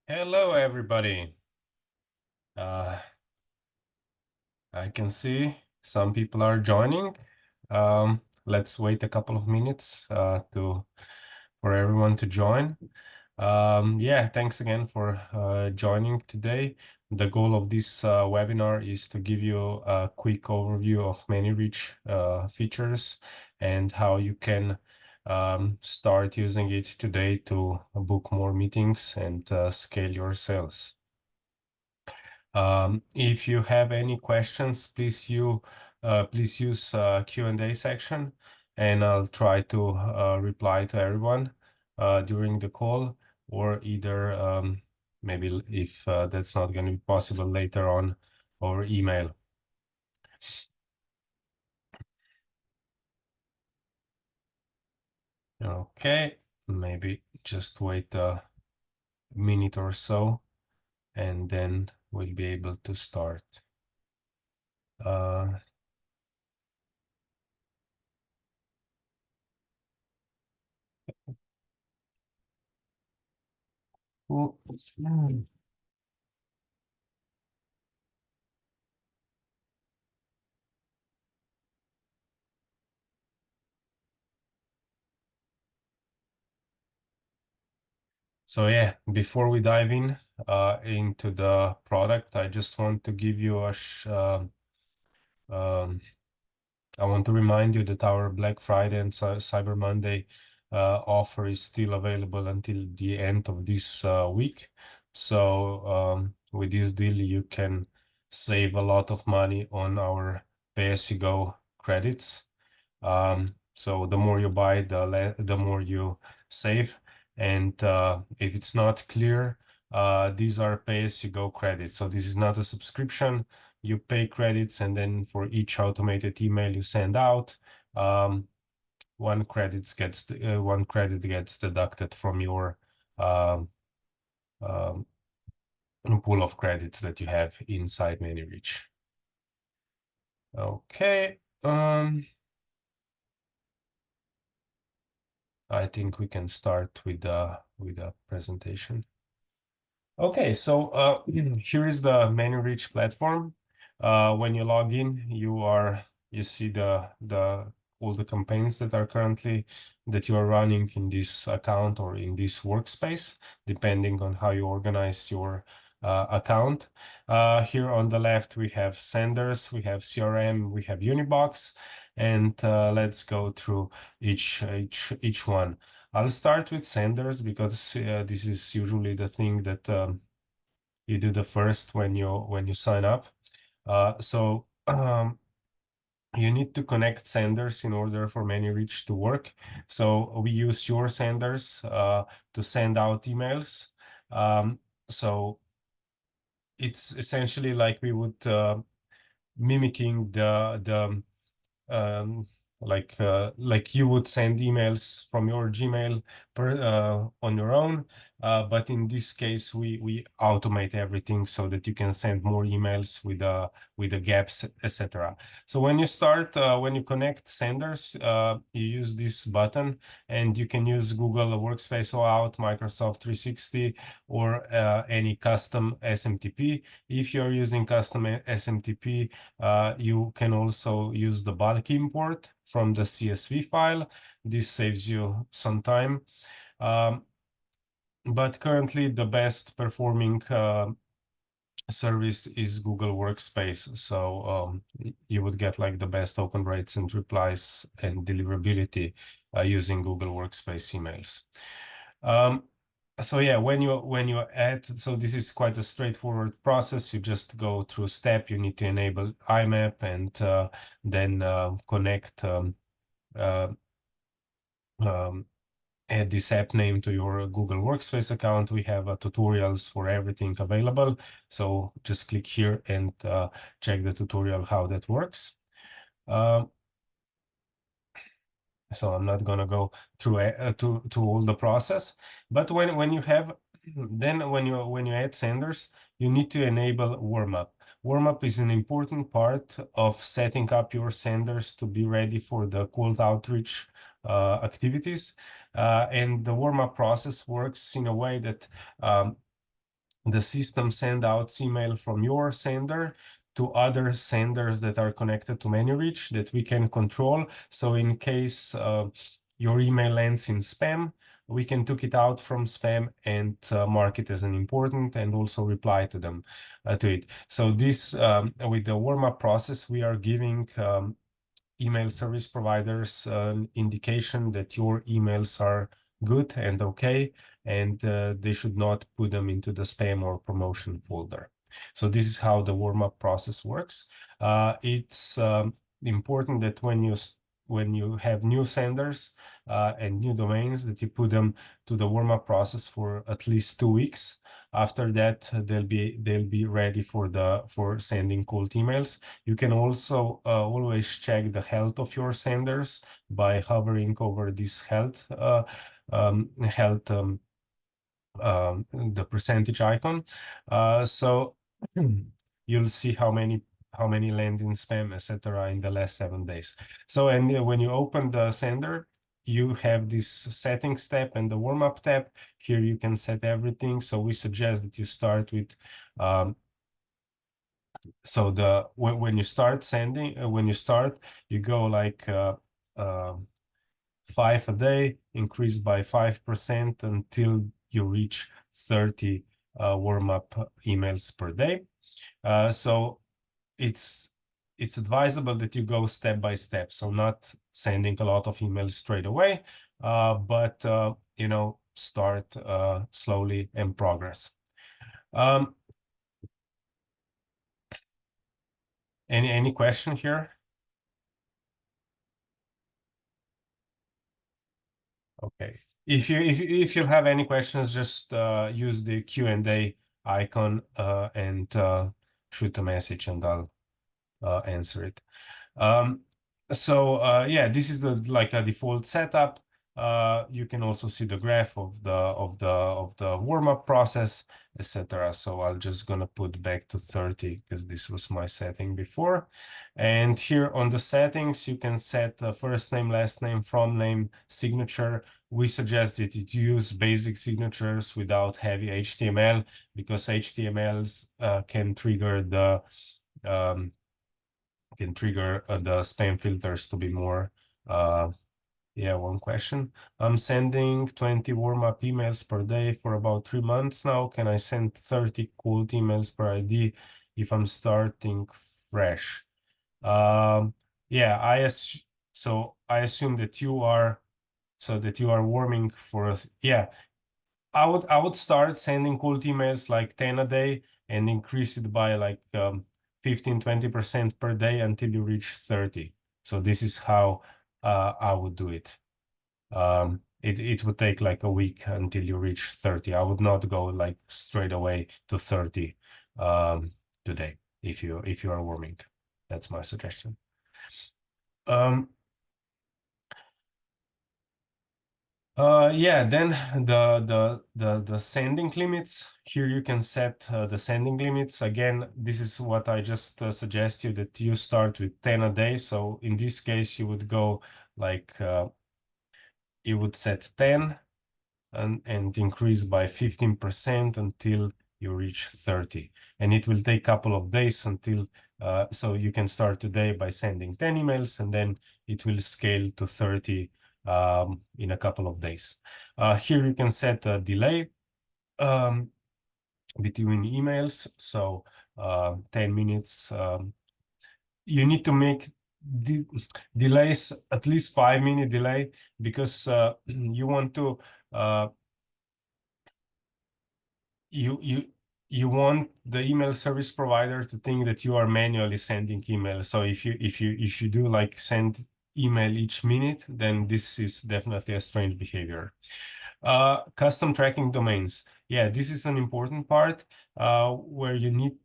Hello, everybody. Uh, I can see some people are joining. Let's wait a couple of minutes for everyone to join. Yeah, thanks again for joining today. The goal of this webinar is to give you a quick overview of Manyreach features and how you can start using it today to book more meetings and scale your sales. If you have any questions, please use Q&A section, and I'll try to reply to everyone during the call, or either maybe if that's not going to be possible later on, or email. Okay, maybe just wait a minute or so, and then we'll be able to start. Well, So yeah, before we dive into the product, I just want to give you I want to remind you that our Black Friday and Cyber Monday offer is still available until the end of this week. So with this deal, you can save a lot of money on our pay-as-you-go credits. So the more you buy, the more you save. And if it's not clear, these are pay-as-you-go credits. So this is not a subscription. You pay credits, and then for each automated email you send out, one credit gets deducted from your um, um, pool of credits that you have inside Manyreach. Okay. I think we can start with the presentation. Okay, so here is the Manyreach platform. When you log in, you see all the campaigns that you are running in this account or in this workspace, depending on how you organize your account. Here on the left, we have senders, we have CRM, we have Unibox, and let's go through each one. I'll start with senders because this is usually the thing that you do the first when you sign up. So you need to connect senders in order for Manyreach to work. So we use your senders to send out emails. So it's essentially like we would mimicking the like you would send emails from your Gmail on your own, but in this case we automate everything so that you can send more emails with the gaps, etc. So when you connect senders, you use this button, and you can use Google Workspace OAuth, Microsoft 360, or any custom SMTP. If you're using custom SMTP, you can also use the bulk import from the CSV file. This saves you some time. But currently, the best performing service is Google Workspace. So you would get like the best open rates and replies and deliverability using Google Workspace emails. So yeah, when you add, so this is quite a straightforward process. You just go through step. You need to enable IMAP, and then connect add this app name to your Google Workspace account. We have tutorials for everything available. So just click here and check the tutorial how that works. So I'm not going to go through to all the process, but when you have then when you add senders, you need to enable warmup. Warmup is an important part of setting up your senders to be ready for the cold outreach activities, and the warmup process works in a way that the system send out email from your sender to other senders that are connected to Manyreach that we can control. So in case your email lands in spam, we can take it out from spam and mark it as an important and also reply to them to it. So this with the warm-up process, we are giving email service providers an indication that your emails are good and okay, and they should not put them into the spam or promotion folder. So this is how the warm-up process works. It's important that when you have new senders and new domains, that you put them to the warm-up process for at least 2 weeks. After that, they'll be ready for sending cold emails. You can also always check the health of your senders by hovering over this health the percentage icon. So you'll see how many land in spam, etc. in the last 7 days. So and when you open the sender, you have this settings tab and the warm-up tab. Here you can set everything. So we suggest that you start with so when you start sending, you go like 5 a day, increase by 5% until you reach 30 warm-up emails per day. So it's advisable that you go step by step, so not sending a lot of emails straight away, but you know, start slowly and progress. Any question here? Okay. If you have any questions, just use the Q&A icon and shoot a message, and I'll answer it. So yeah, this is like a default setup. You can also see the graph of the warm-up process, etc. So I'm just gonna put back to 30 because this was my setting before. And here on the settings, you can set first name, last name, from name, signature. We suggest that you use basic signatures without heavy HTML, because HTMLs can trigger the spam filters to be more. Yeah, one question. I'm sending 20 warm-up emails per day for about 3 months now. Can I send 30 cold emails per ID if I'm starting fresh? Yeah, I assume that you are warming for yeah. I would start sending cold emails like 10 a day and increase it by like 15-20% per day until you reach 30. So this is how I would do it. It would take like a week until you reach 30. I would not go like straight away to 30 today if you are warming. That's my suggestion. Yeah, then the sending limits. Here you can set the sending limits. Again, this is what I just suggest you, that you start with 10 a day. So in this case, you would go like you would set 10 and increase by 15% until you reach 30. And it will take a couple of days until so you can start today by sending 10 emails, and then it will scale to 30 in a couple of days. Here you can set a delay between emails, so 10 minutes. You need to make delays at least 5-minute delay, because you want to you want the email service provider to think that you are manually sending emails. So if you do like send email each minute, then this is definitely a strange behavior. Custom tracking domains. Yeah, this is an important part where you need,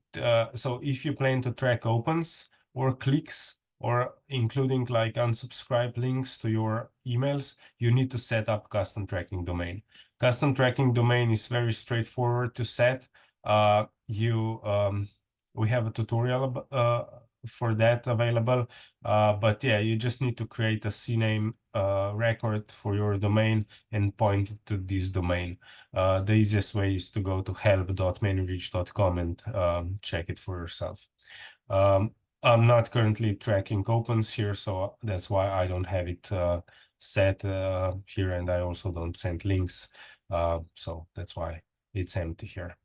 so if you plan to track opens or clicks, or including like unsubscribe links to your emails, you need to set up custom tracking domain. Custom tracking domain is very straightforward to set. We have a tutorial for that available. But yeah, you just need to create a CNAME record for your domain and point it to this domain. The easiest way is to go to help.manyreach.com and check it for yourself. I'm not currently tracking opens here, so that's why I don't have it set here, and I also don't send links. So that's why it's empty here.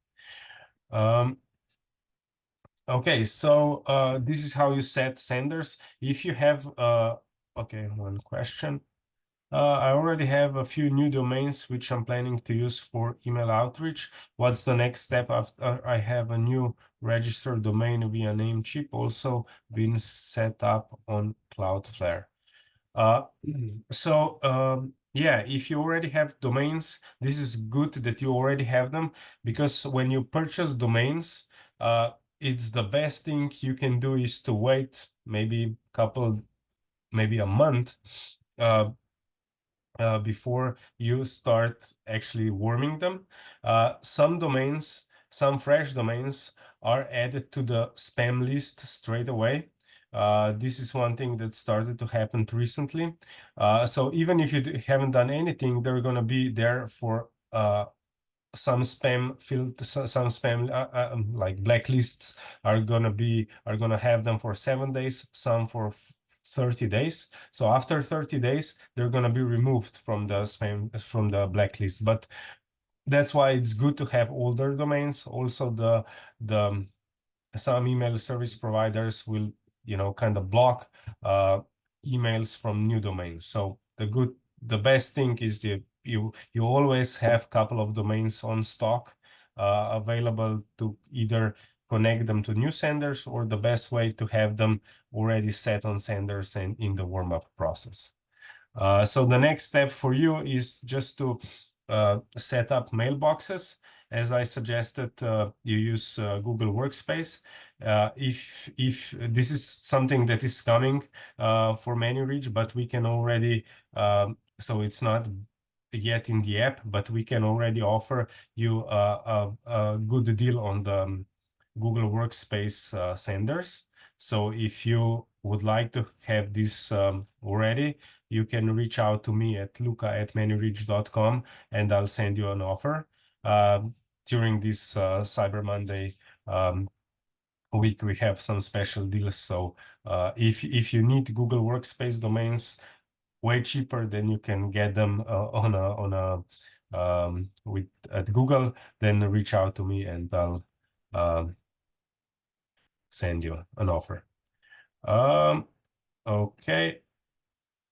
Okay, so this is how you set senders. If you have, okay, one question. I already have a few new domains which I'm planning to use for email outreach. What's the next step after I have a new registered domain via Namecheap also been set up on Cloudflare? Yeah, if you already have domains, this is good that you already have them, because when you purchase domains, it's the best thing you can do is to wait maybe a month before you start actually warming them. Some domains, some fresh domains are added to the spam list straight away. This is one thing that started to happen recently. So even if you haven't done anything, they're going to be there for some spam like blacklists are gonna have them for 7 days, some for 30 days. So after 30 days, they're gonna be removed from the blacklist. But that's why it's good to have older domains. Also, some email service providers will, kind of block emails from new domains. So the best thing is you always have a couple of domains on stock available to either connect them to new senders, or the best way to have them already set on senders and in the warm-up process. So the next step for you is just to set up mailboxes. As I suggested, you use Google Workspace. If this is something that is coming for Manyreach, but we can already, so it's not yet in the app, but we can already offer you a good deal on the Google Workspace senders. So if you would like to have this already, you can reach out to me at luca@manyreach.com, and I'll send you an offer. During this Cyber Monday week, we have some special deals. So if you need Google Workspace domains way cheaper than you can get them at Google, then reach out to me and I'll send you an offer. Okay.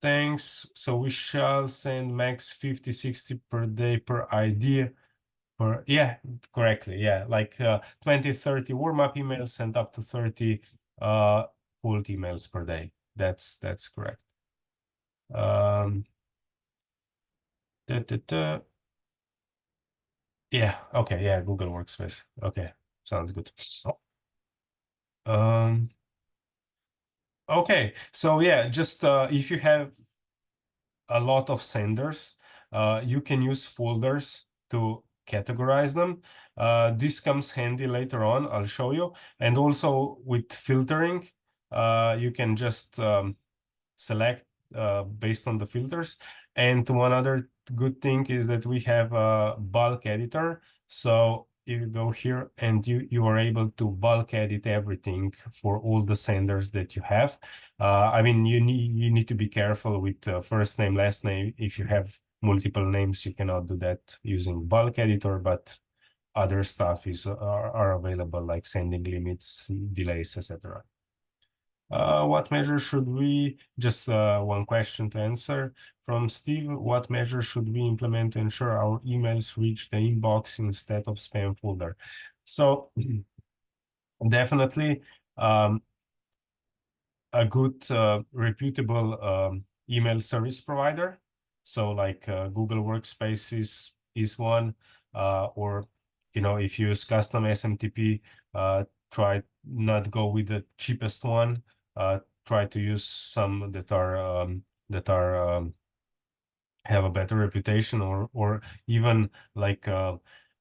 Thanks. So we shall send max 50, 60 per day per ID. Yeah, correctly. Yeah, like 20, 30 warm-up emails and up to 30 cold emails per day. That's correct. Yeah, okay, yeah, Google Workspace. Okay, sounds good. Okay, so yeah, just if you have a lot of senders, you can use folders to categorize them. This comes handy later on, I'll show you. And also with filtering, you can just select based on the filters. And one other good thing is that we have a bulk editor. So you go here and you are able to bulk edit everything for all the senders that you have. I mean, you need to be careful with first name, last name. If you have multiple names, you cannot do that using bulk editor, but other stuff are available, like sending limits, delays, etc. What measures should we, just one question to answer from Steve, what measures should we implement to ensure our emails reach the inbox instead of spam folder? So definitely a good reputable email service provider. So like Google Workspace is one, or if you use custom SMTP, try not go with the cheapest one. Try to use some that have a better reputation, or even like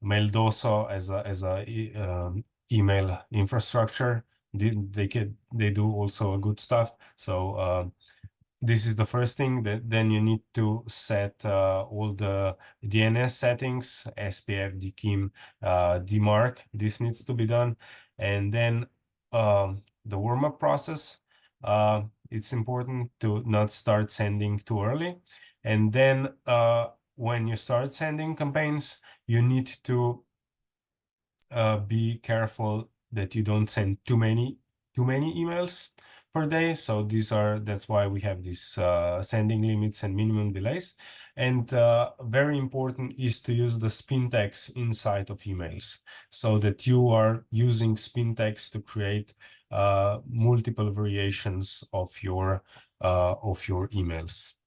Maildoso as a email infrastructure. they do also a good stuff. So this is the first thing. That then you need to set all the DNS settings, SPF, DKIM, DMARC. This needs to be done, and then the warm-up process. It's important to not start sending too early, and then when you start sending campaigns, you need to be careful that you don't send too many emails per day. So that's why we have these sending limits and minimum delays. And very important is to use the spintax inside of emails, so that you are using spintax to create multiple variations of your emails.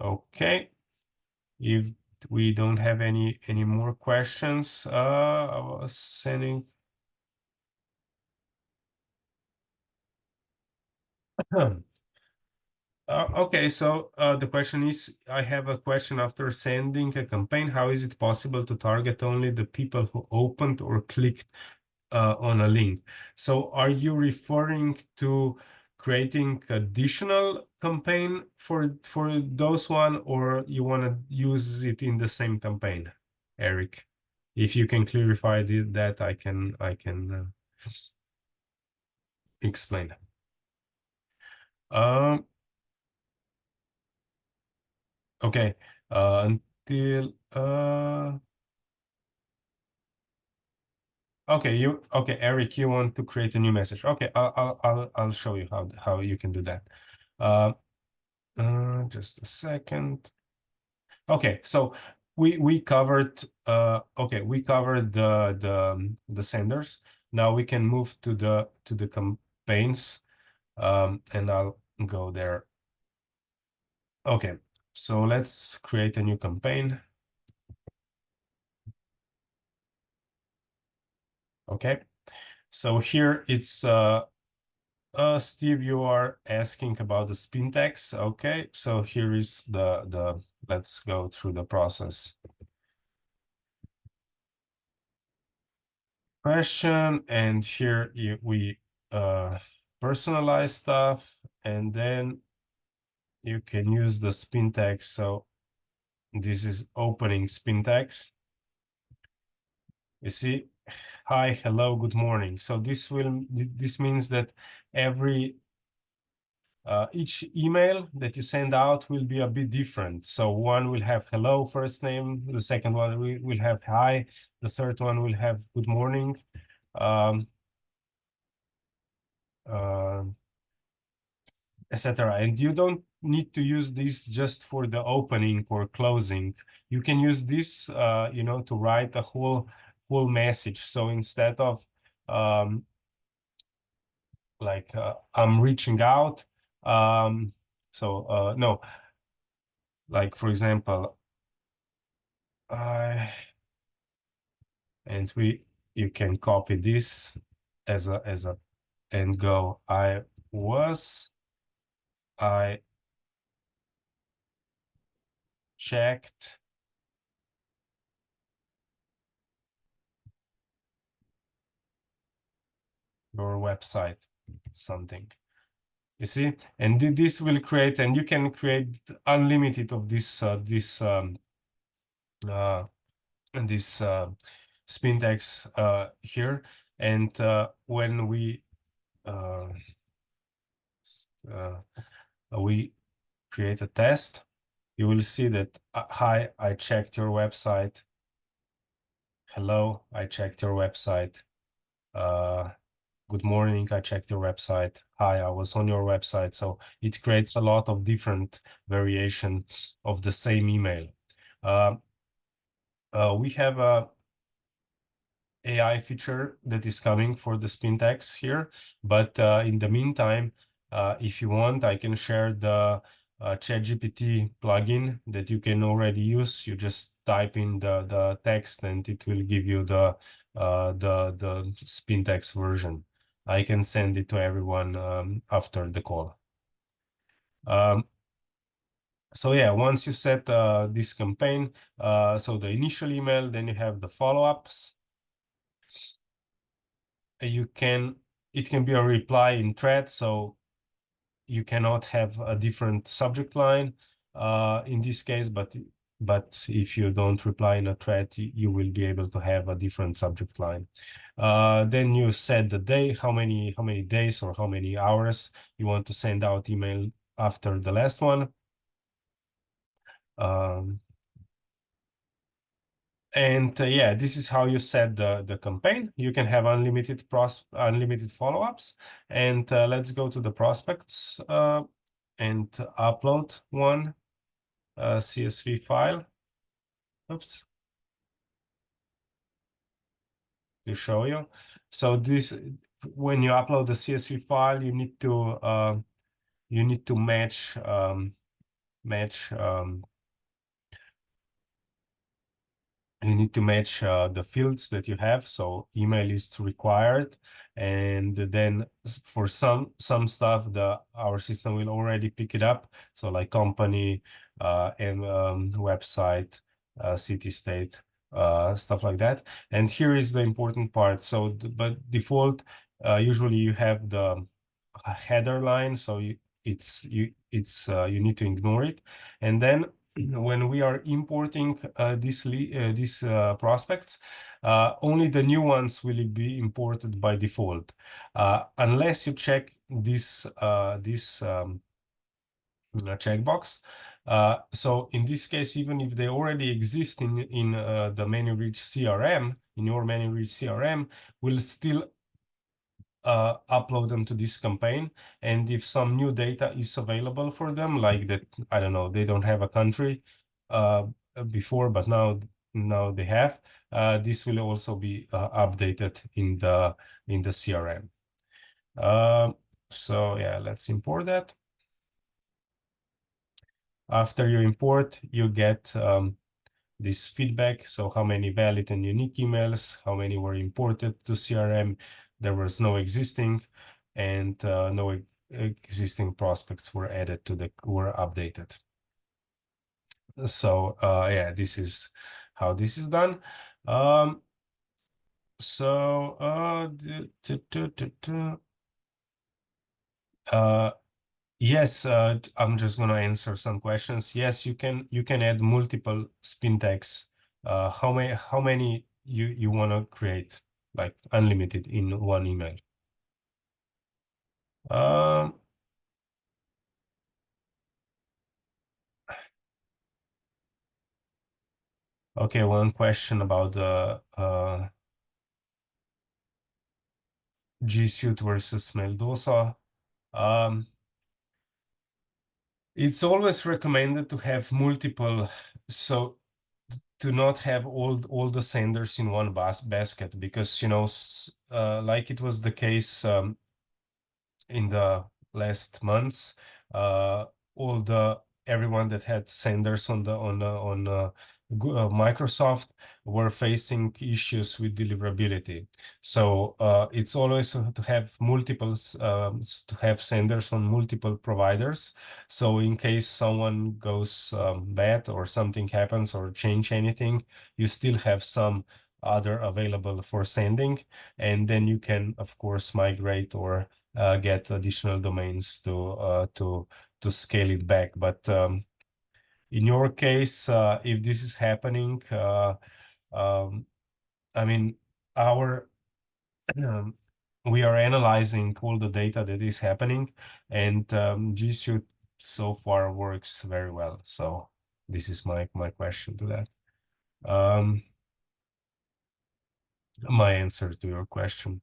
Okay. If we don't have any more questions, I was sending. Okay, so the question is, I have a question. After sending a campaign, how is it possible to target only the people who opened or clicked on a link? So are you referring to creating additional campaign for those one, or you want to use it in the same campaign, Eric? If you can clarify that, I can explain. Okay, until okay, Eric, you want to create a new message. Okay, I'll show you how you can do that. Just a second. Okay, so we covered we covered the senders. Now we can move to the campaigns, and I'll go there. Okay, so let's create a new campaign. Okay, so here it's Steve, you are asking about the spintax. Okay, so here is the let's go through the process. Question, and here we personalize stuff, and then you can use the spintax. So this is opening spintax. You see, hi, hello, good morning. So this means that each email that you send out will be a bit different. So one will have hello first name, the second one will have hi, the third one will have good morning, etc. And you don't need to use this just for the opening or closing. You can use this, to write a whole message. So instead of I'm reaching out, no, like for example, you can copy this as a and go, I checked your website, something. You see, and this will create, and you can create unlimited of this spintax here. And when we create a test, you will see that hi, I checked your website. Hello, I checked your website. Good morning, I checked your website. Hi, I was on your website. So it creates a lot of different variations of the same email. We have a AI feature that is coming for the spintax here, but in the meantime, if you want, I can share the ChatGPT plugin that you can already use. You just type in the text and it will give you the spintax version. I can send it to everyone after the call. So yeah, once you set this campaign, so the initial email, then you have the follow-ups. It can be a reply in thread, so you cannot have a different subject line in this case, but if you don't reply in a thread, you will be able to have a different subject line. Then you set the day, how many days or how many hours you want to send out email after the last one. And yeah, this is how you set the campaign. You can have unlimited follow-ups. And let's go to the prospects and upload one CSV file. Oops, to show you. So this, when you upload the CSV file, you need to match you need to match the fields that you have. So email is required, and then for some stuff, our system will already pick it up. So like company and website, city, state, stuff like that. And here is the important part. So but default, usually you have the header line, so you need to ignore it. And then when we are importing these prospects, only the new ones will be imported by default, unless you check this checkbox. So in this case, even if they already exist in the Manyreach CRM, in your Manyreach CRM, will still upload them to this campaign. And if some new data is available for them, like that, I don't know, they don't have a country before, but now they have, this will also be updated in the CRM. So yeah, let's import that. After you import, you get this feedback. So how many valid and unique emails, how many were imported to CRM, there was no existing, and no existing prospects were updated. So yeah, this is how this is done. Yes, I'm just going to answer some questions. Yes, you can add multiple spintax. How many you want to create, like unlimited in one email? Okay, one question about the G Suite versus Meldosa. It's always recommended to have multiple, so to not have all the senders in one basket, because like it was the case in the last months, everyone that had senders on Microsoft were facing issues with deliverability. So it's always to have to have senders on multiple providers. So in case someone goes bad or something happens or change anything, you still have some other available for sending, and then you can of course migrate or get additional domains to scale it back. But in your case, if this is happening, I mean, we are analyzing all the data that is happening, and G Suite so far works very well. So this is my question to that. My answer to your question.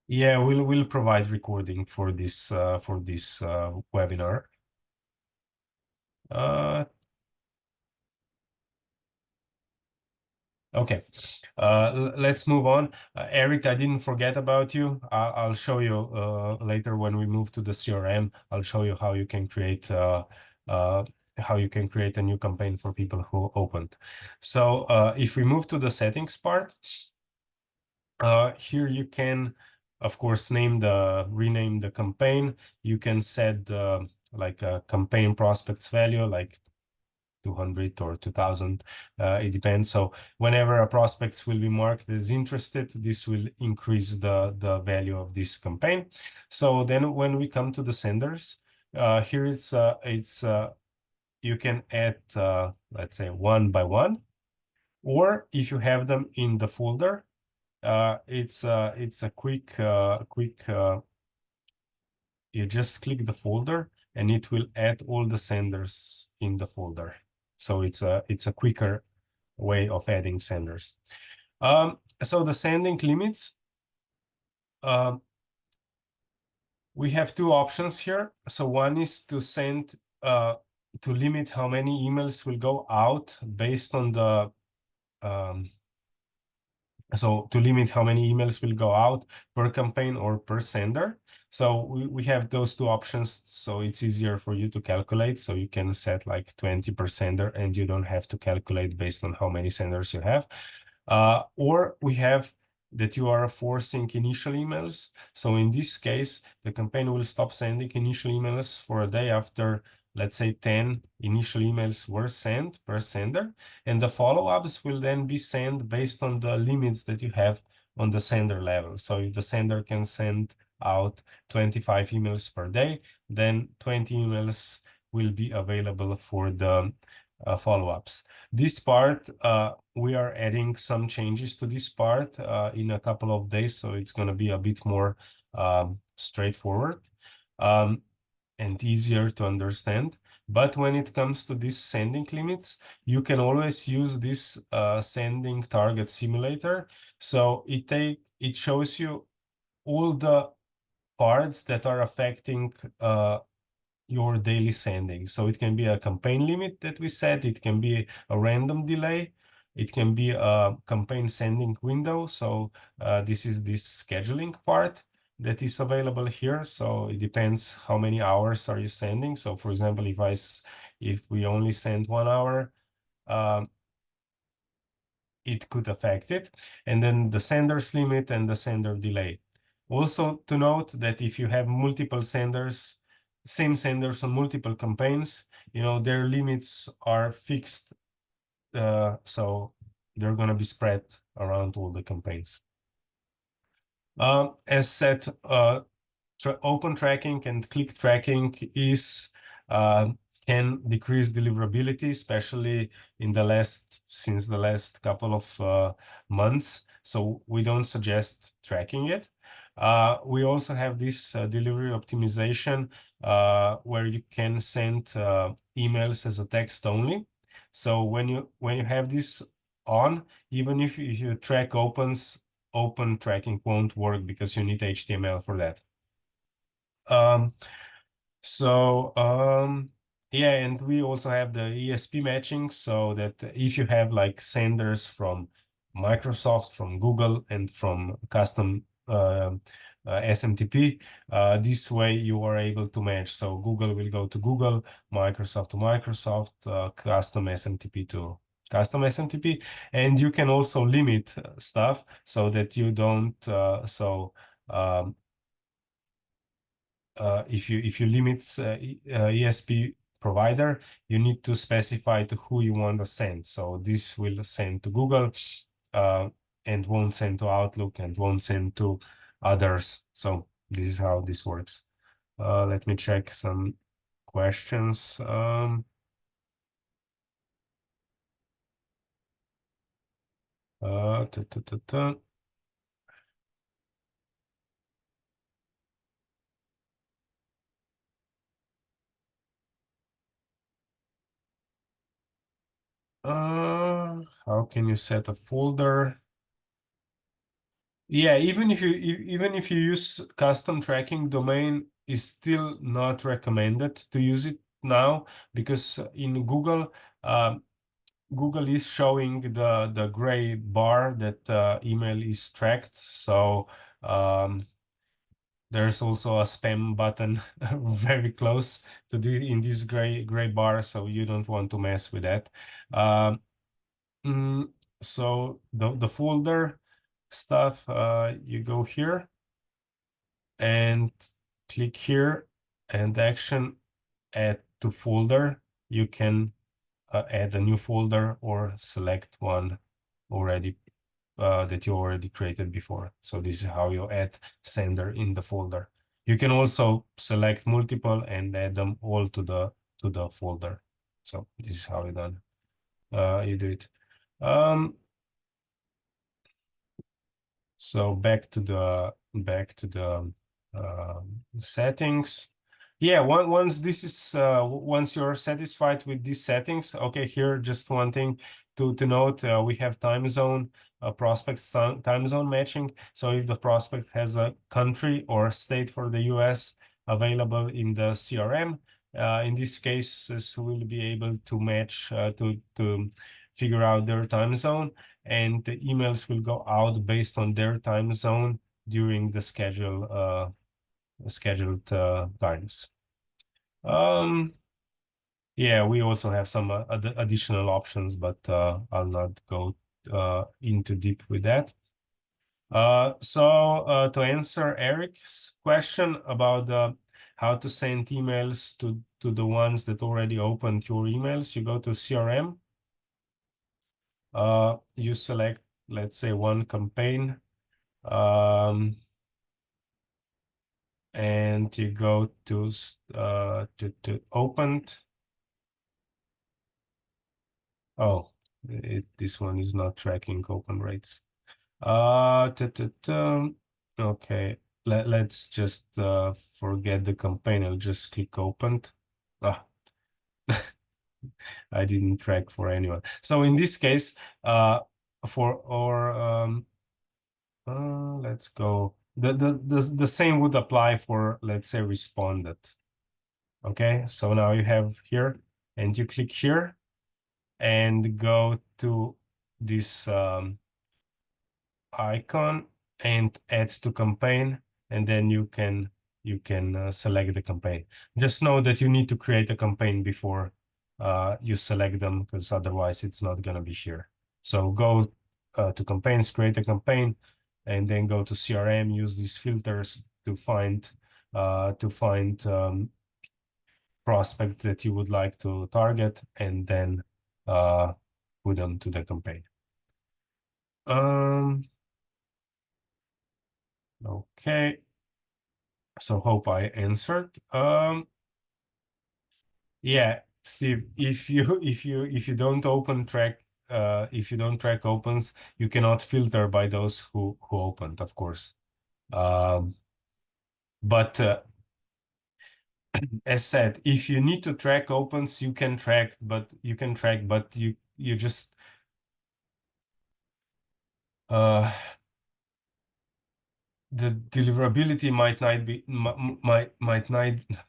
Yeah, we'll provide recording for this webinar. Okay, let's move on. Eric, I didn't forget about you. I'll show you later when we move to the CRM. I'll show you how you can create a new campaign for people who opened. So if we move to the settings part, here you can of course, rename the campaign. You can set like a campaign prospects value, like 200 or 2000, it depends. So whenever a prospects will be marked as interested, this will increase the value of this campaign. So then when we come to the senders, here you can add, let's say, one by one, or if you have them in the folder, it's a quick you just click the folder and it will add all the senders in the folder. So it's a quicker way of adding senders. So the sending limits, we have two options here. So one is to send to limit how many emails will go out based on the so to limit how many emails will go out per campaign or per sender. So we have those two options, so it's easier for you to calculate. So you can set like 20 per sender and you don't have to calculate based on how many senders you have. Or we have that you are forcing initial emails. So in this case, the campaign will stop sending initial emails for a day after, let's say, 10 initial emails were sent per sender, and the follow-ups will then be sent based on the limits that you have on the sender level. So if the sender can send out 25 emails per day, then 20 emails will be available for the follow-ups. This part, we are adding some changes to this part in a couple of days, so it's going to be a bit more straightforward and easier to understand. But when it comes to these sending limits, you can always use this sending target simulator. So it shows you all the parts that are affecting your daily sending. So it can be a campaign limit that we set, it can be a random delay, it can be a campaign sending window. So this is this scheduling part that is available here. So it depends how many hours are you sending. So for example, if we only send 1 hour, it could affect it. And then the sender's limit and the sender delay. Also to note that if you have multiple senders, same senders on multiple campaigns, their limits are fixed. So they're going to be spread around all the campaigns. As said, open tracking and click tracking can decrease deliverability, especially since the last couple of months. So we don't suggest tracking it. We also have this delivery optimization where you can send emails as a text only. So when you have this on, even if you track opens, open tracking won't work because you need HTML for that. Yeah, and we also have the ESP matching, so that if you have like senders from Microsoft, from Google, and from custom SMTP, this way you are able to match. So Google will go to Google, Microsoft to Microsoft, custom SMTP to custom SMTP, and you can also limit stuff so that you don't if you limit ESP provider, you need to specify to who you want to send. So this will send to Google and won't send to Outlook and won't send to others. So this is how this works. Let me check some questions. Ta, ta, ta, ta. How can you set a folder? Yeah, even if you use custom tracking, domain is still not recommended to use it now, because in Google, Google is showing the gray bar that email is tracked. So there's also a spam button very close to in this gray bar, so you don't want to mess with that. So the folder stuff, you go here and click here and action add to folder. You can add a new folder or select one already that you already created before. So this is how you add sender in the folder. You can also select multiple and add them all to the folder. So this is how you do it. So back to the settings. Yeah, once this is once you're satisfied with these settings, okay, here just one thing to note, we have time zone prospects time zone matching. So if the prospect has a country or state for the US available in the CRM, in this case, we'll be able to match to figure out their time zone, and the emails will go out based on their time zone during the scheduled times. Yeah, we also have some additional options, but I'll not go into deep with that. So to answer Eric's question about how to send emails to the ones that already opened your emails, you go to CRM. You select, let's say, one campaign, and you go to opened. Oh, this one is not tracking open rates. Okay, let's just forget the campaign. I'll just click opened. Ah, I didn't track for anyone. So in this case, let's go. The same would apply for, let's say, responded. Okay, so now you have here, and you click here and go to this icon and add to campaign, and then you can select the campaign. Just know that you need to create a campaign before you select them, because otherwise it's not going to be here. So go to campaigns, create a campaign, and then go to CRM, use these filters to find prospects that you would like to target, and then put them to the campaign. Okay, so hope I answered. Yeah, Steve, if you don't open track, if you don't track opens, you cannot filter by those who opened, of course. But as said, if you need to track opens, you can track, but you just the deliverability might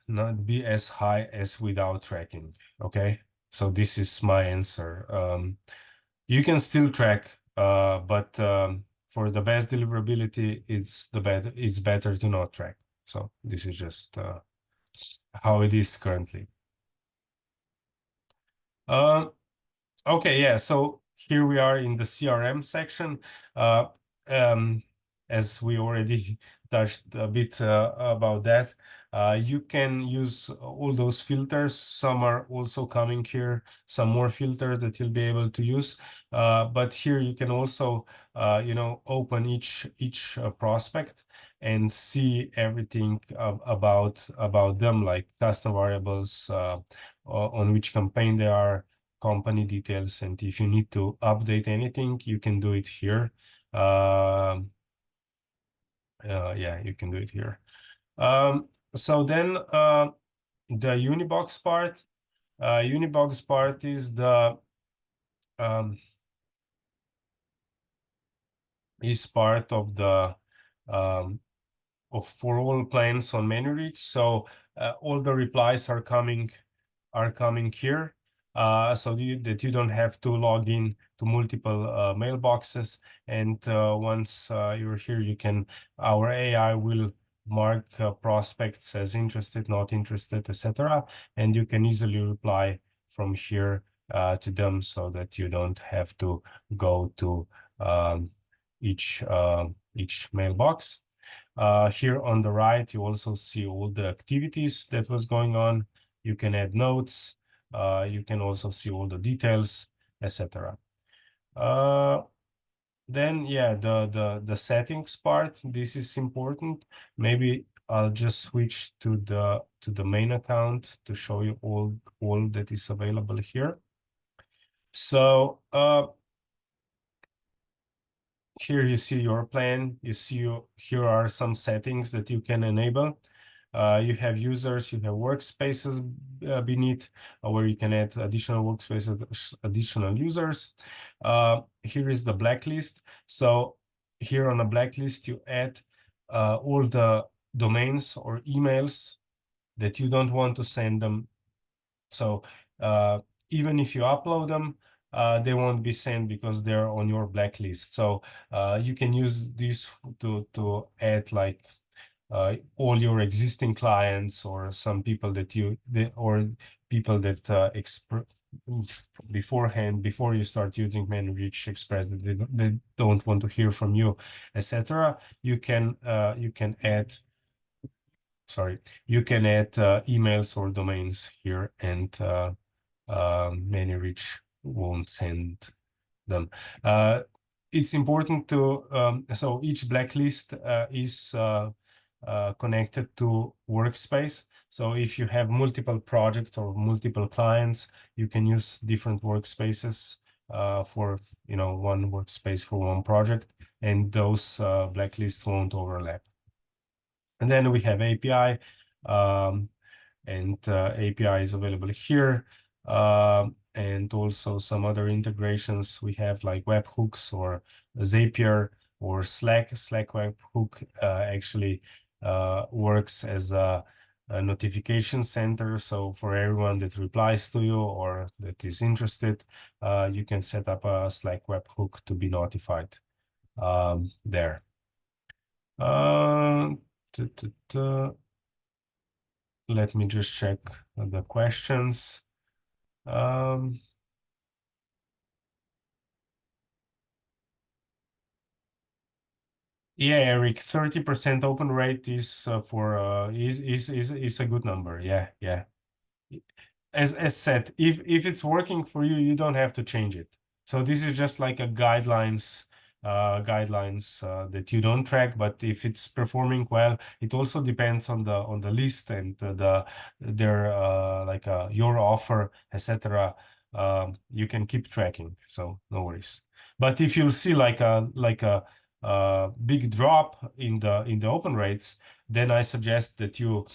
not be as high as without tracking. Okay, so this is my answer. You can still track, but for the best deliverability, it's better to not track. So this is just how it is currently. Okay, yeah, so here we are in the CRM section. As we already touched a bit about that, you can use all those filters. Some are also coming here, some more filters that you'll be able to use. But here you can also, open each prospect and see everything about them, like custom variables, on which campaign they are, company details, and if you need to update anything, you can do it here. Yeah, you can do it here. So then the Unibox part. Unibox part is the is part of the for all plans on Manyreach. So all the replies are coming here, so that you don't have to log in to multiple mailboxes. And once you're here, our AI will mark prospects as interested, not interested, etc. And you can easily reply from here to them, so that you don't have to go to each mailbox. Here on the right, you also see all the activities that was going on. You can add notes. You can also see all the details, etc. Then yeah, the settings part. This is important. Maybe I'll just switch to the main account to show you all that is available here. So here you see your plan. You see here are some settings that you can enable. You have users, you have workspaces beneath, where you can add additional workspaces, additional users. Here is the blacklist. So here on the blacklist, you add all the domains or emails that you don't want to send them. So even if you upload them, they won't be sent because they're on your blacklist. So you can use this to add like all your existing clients or some people or people that beforehand, before you start using Manyreach, express that they don't want to hear from you, etc. You can add emails or domains here, and Manyreach won't send them. It's important to so each blacklist is connected to workspace. So if you have multiple projects or multiple clients, you can use different workspaces for one workspace for one project, and those blacklists won't overlap. And then we have API, and API is available here. And also some other integrations we have, like webhooks or Zapier or Slack. Slack webhook actually works as a notification center. So for everyone that replies to you or that is interested, you can set up a Slack webhook to be notified there. Let me just check the questions. Yeah, Eric, 30% open rate is is a good number. Yeah, yeah. As said, if it's working for you, you don't have to change it. So this is just like a guidelines that you don't track, but if it's performing well, it also depends on the list and their your offer, etc. You can keep tracking, so no worries. But if you see like a big drop in the open rates, then I suggest that you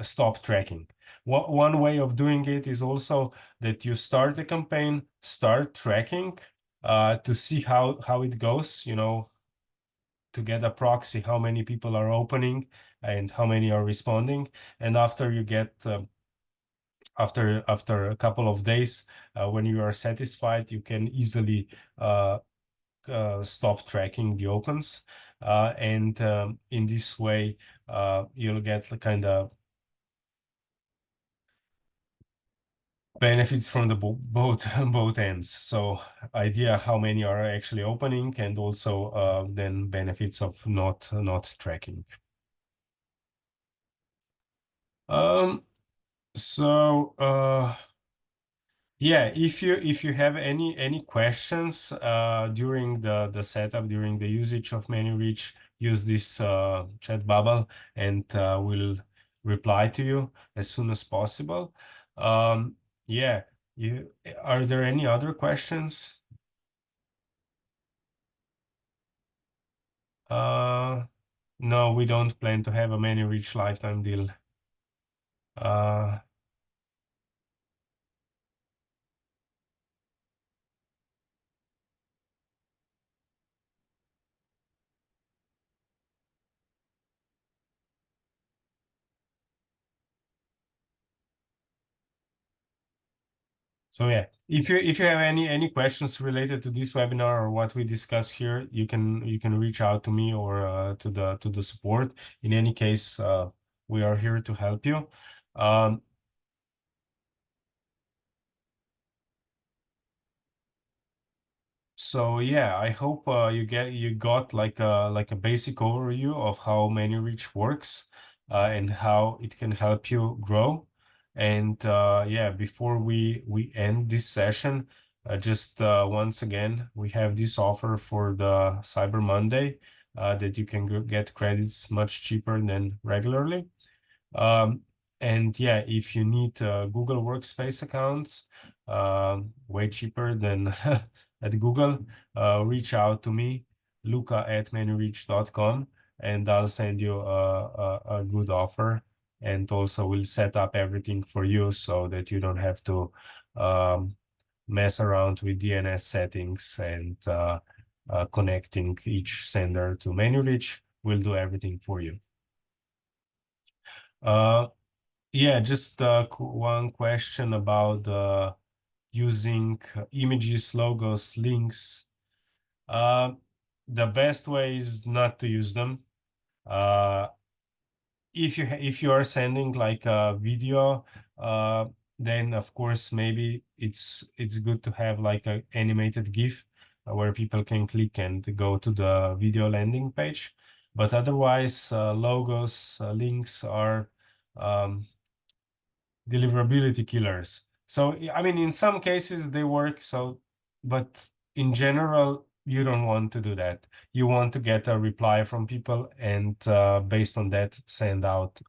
stop tracking. One way of doing it is also that you start a campaign, start tracking to see how it goes, to get a proxy how many people are opening and how many are responding. And after you get after a couple of days, when you are satisfied, you can easily stop tracking the opens, and in this way you'll get the kind of benefits from the both ends. So idea how many are actually opening, and also then benefits of not tracking. So yeah, if you have any questions during the setup, during the usage of Manyreach, use this chat bubble, and we'll reply to you as soon as possible. Yeah, are there any other questions? No, we don't plan to have a Manyreach lifetime deal. So yeah, if you have any questions related to this webinar or what we discuss here, you can reach out to me or to the support. In any case, we are here to help you. So yeah, I hope you got like a basic overview of how Manyreach works and how it can help you grow. And yeah, before we end this session, just once again, we have this offer for the Cyber Monday that you can get credits much cheaper than regularly. Um, and yeah, if you need Google Workspace accounts, way cheaper than at Google, reach out to me, luca@manyreach.com, and I'll send you a good offer. And also we'll set up everything for you so that you don't have to mess around with DNS settings and connecting each sender to Manyreach. We'll do everything for you. Yeah, just one question about using images, logos, links. Uh, the best way is not to use them. Uh, if you are sending like a video, then of course maybe it's good to have like a animated GIF where people can click and go to the video landing page. But otherwise, logos, links are um, deliverability killers. So, I mean, in some cases they work, so, but in general, you don't want to do that. You want to get a reply from people and based on that, send out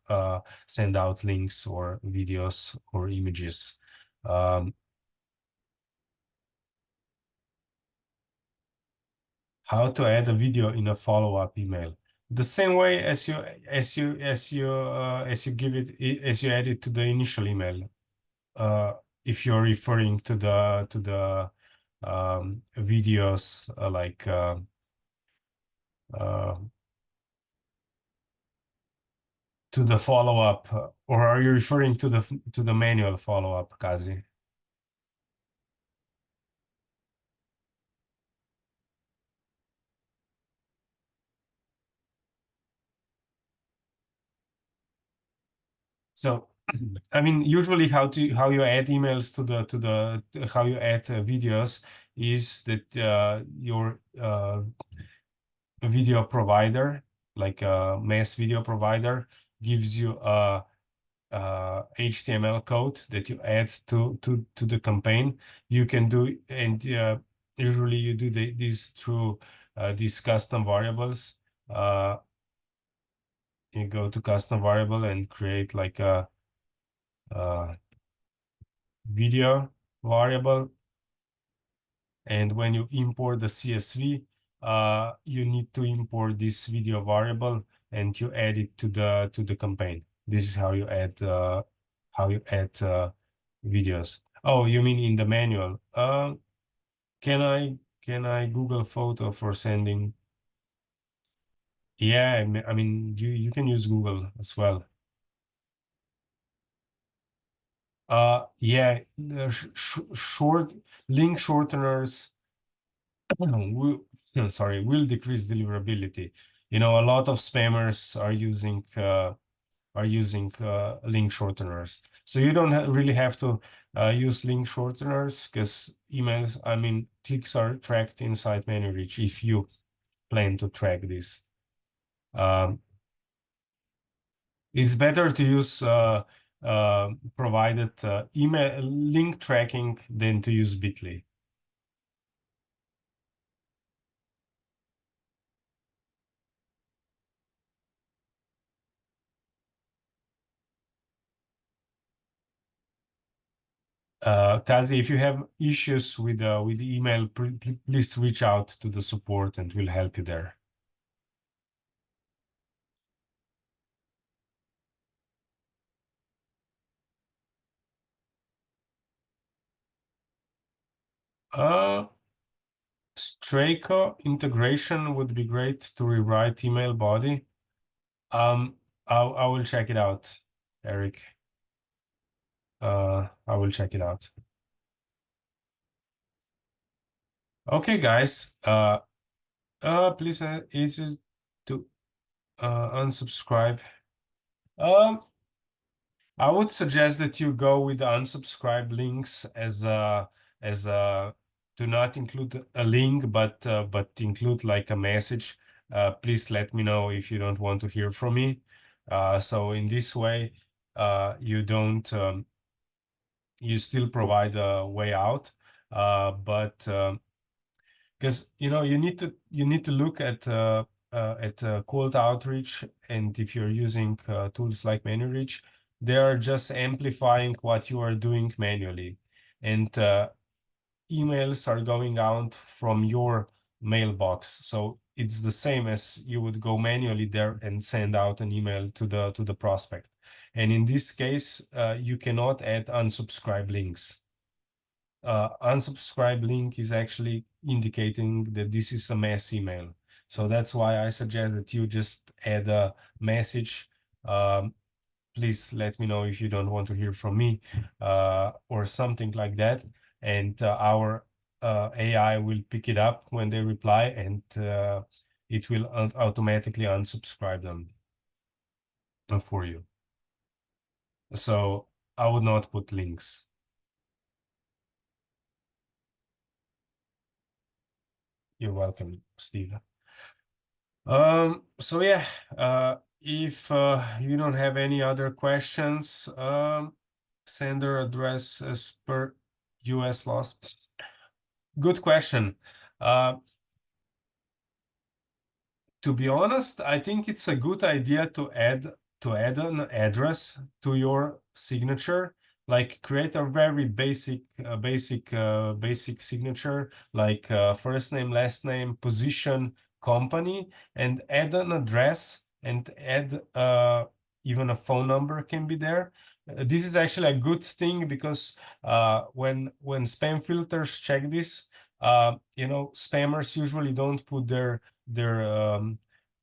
links or videos or images. How to add a video in a follow-up email. The same way as you give it as you add it to the initial email. If you're referring to the videos like uh, to the follow-up, or are you referring to the manual follow-up, Kazi? So, I mean, usually how you add emails how you add videos is that your video provider, like a mass video provider, gives you a HTML code that you add to the campaign. You can do, and usually you do this through these custom variables. You go to custom variable and create like a video variable. And when you import the CSV, you need to import this video variable and you add it to the campaign. This is how you add videos. Oh, you mean in the manual? Can I Google Photo for sending? Yeah, I mean you can use Google as well. Yeah, the short link shorteners will, will decrease deliverability. You know, a lot of spammers are using link shorteners. So you don't really have to use link shorteners because emails, I mean, clicks are tracked inside Manyreach if you plan to track this. It's better to use provided email link tracking than to use Bitly. Kazi, if you have issues with email, please reach out to the support and we'll help you there. Straco integration would be great to rewrite email body. I will check it out, Eric. I will check it out. Okay, guys. Please easy to unsubscribe. I would suggest that you go with the unsubscribe links as a do not include a link, but include like a message. Please let me know if you don't want to hear from me. So in this way, you don't you still provide a way out, but because you need to look at cold outreach, and if you're using tools like Manyreach, they are just amplifying what you are doing manually, and emails are going out from your mailbox. So it's the same as you would go manually there and send out an email to the prospect. And in this case, you cannot add unsubscribe links. Unsubscribe link is actually indicating that this is a mass email. So that's why I suggest that you just add a message. Please let me know if you don't want to hear from me, or something like that. And our AI will pick it up when they reply, and it will automatically unsubscribe them for you. So I would not put links. You're welcome, Steve. So yeah, if you don't have any other questions, sender address as per US laws. Good question. To be honest, I think it's a good idea to add an address to your signature. Like create a very basic signature, like first name, last name, position, company, and add an address, and add even a phone number can be there. This is actually a good thing, because when spam filters check this, spammers usually don't put their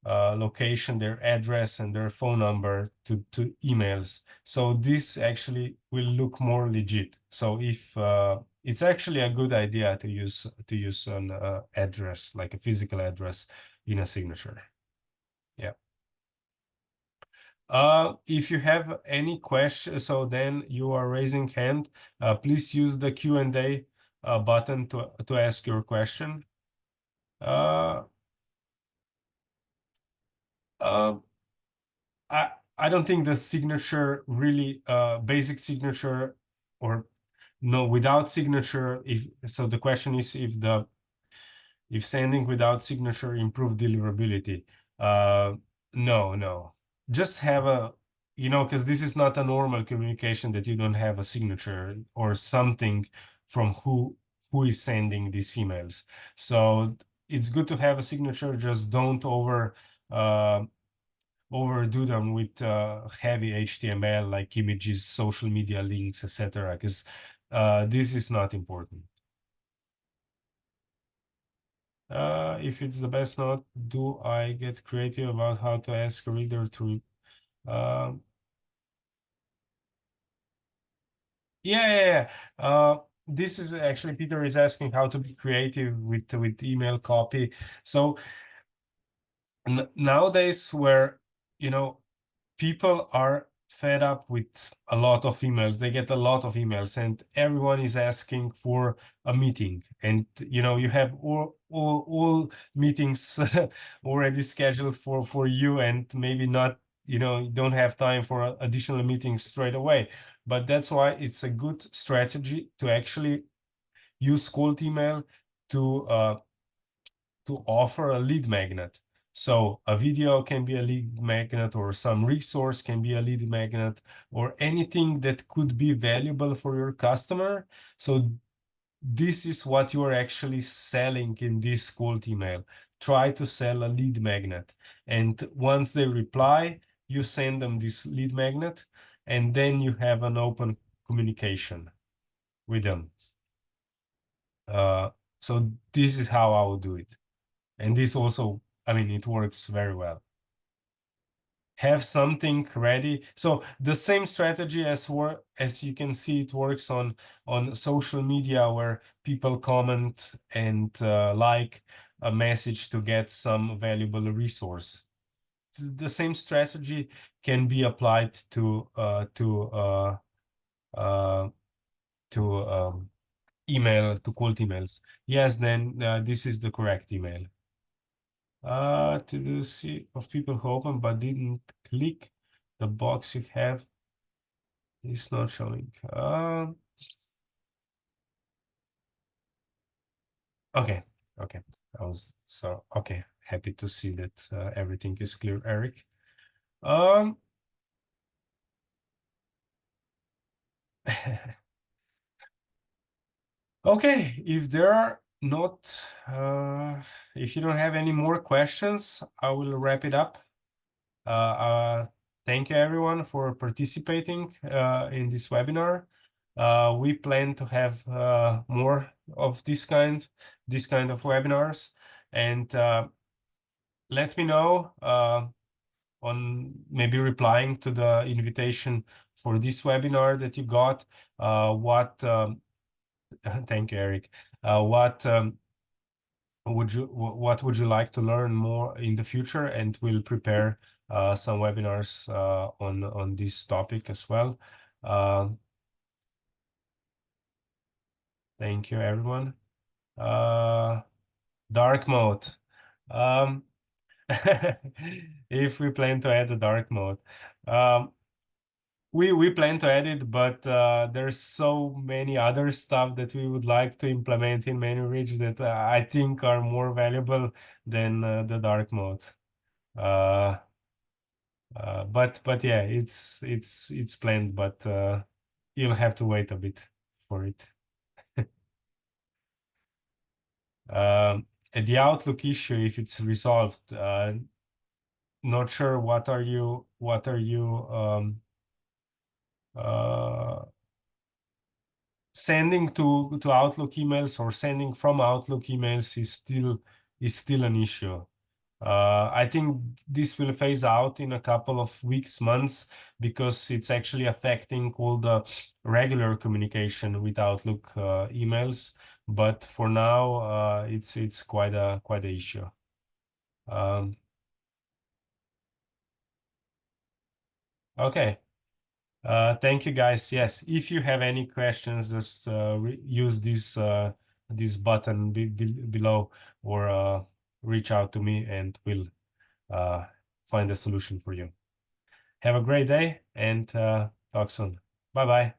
location, their address, and their phone number to emails. So this actually will look more legit. So if it's actually a good idea to use an address, like a physical address, in a signature. Yeah. If you have any question, so then you are raising hand. Please use the Q&A button to ask your question. Uh, I don't think the signature really basic signature, or no, without signature. If so, the question is if sending without signature improve deliverability. No, just have a, because this is not a normal communication that you don't have a signature or something from who is sending these emails. So it's good to have a signature. Just don't overdo them with heavy HTML, like images, social media links, etc., because this is not important. If it's the best note, do I get creative about how to ask a reader to yeah. This is actually, Peter is asking how to be creative with email copy. So nowadays, where people are fed up with a lot of emails. They get a lot of emails, and everyone is asking for a meeting. And you have all meetings already scheduled for you, and maybe not, you don't have time for additional meetings straight away. But that's why it's a good strategy to actually use cold email to offer a lead magnet. So a video can be a lead magnet, or some resource can be a lead magnet, or anything that could be valuable for your customer. So this is what you are actually selling in this cold email. Try to sell a lead magnet. And once they reply, you send them this lead magnet, and then you have an open communication with them. So this is how I would do it. And this also, it works very well. Have something ready. So the same strategy as you can see, it works on social media, where people comment and like a message to get some valuable resource. The same strategy can be applied to email to cold emails. Yes, then this is the correct email. To do see of people who open but didn't click the box you have is not showing. Okay, okay. Okay. Happy to see that everything is clear, Eric. Okay, if there are not, if you don't have any more questions, I will wrap it up. Thank you everyone for participating in this webinar. We plan to have more of this kind of webinars, and let me know on maybe replying to the invitation for this webinar that you got. Thank you, Eric. What would you like to learn more in the future, and we'll prepare some webinars on this topic as well. Thank you, everyone. Dark mode. Um, if we plan to add a dark mode. We plan to add it, but there's so many other stuff that we would like to implement in Manyreach that I think are more valuable than the dark mode. But yeah, it's planned, but you'll have to wait a bit for it. The Outlook issue, if it's resolved, not sure what are you sending to Outlook emails or sending from Outlook emails is still an issue. I think this will phase out in a couple of weeks, months, because it's actually affecting all the regular communication with Outlook emails. But for now, it's quite a issue. Okay. Thank you, guys. Yes, if you have any questions, just use this button below, or reach out to me, and we'll find a solution for you. Have a great day, and talk soon. Bye bye.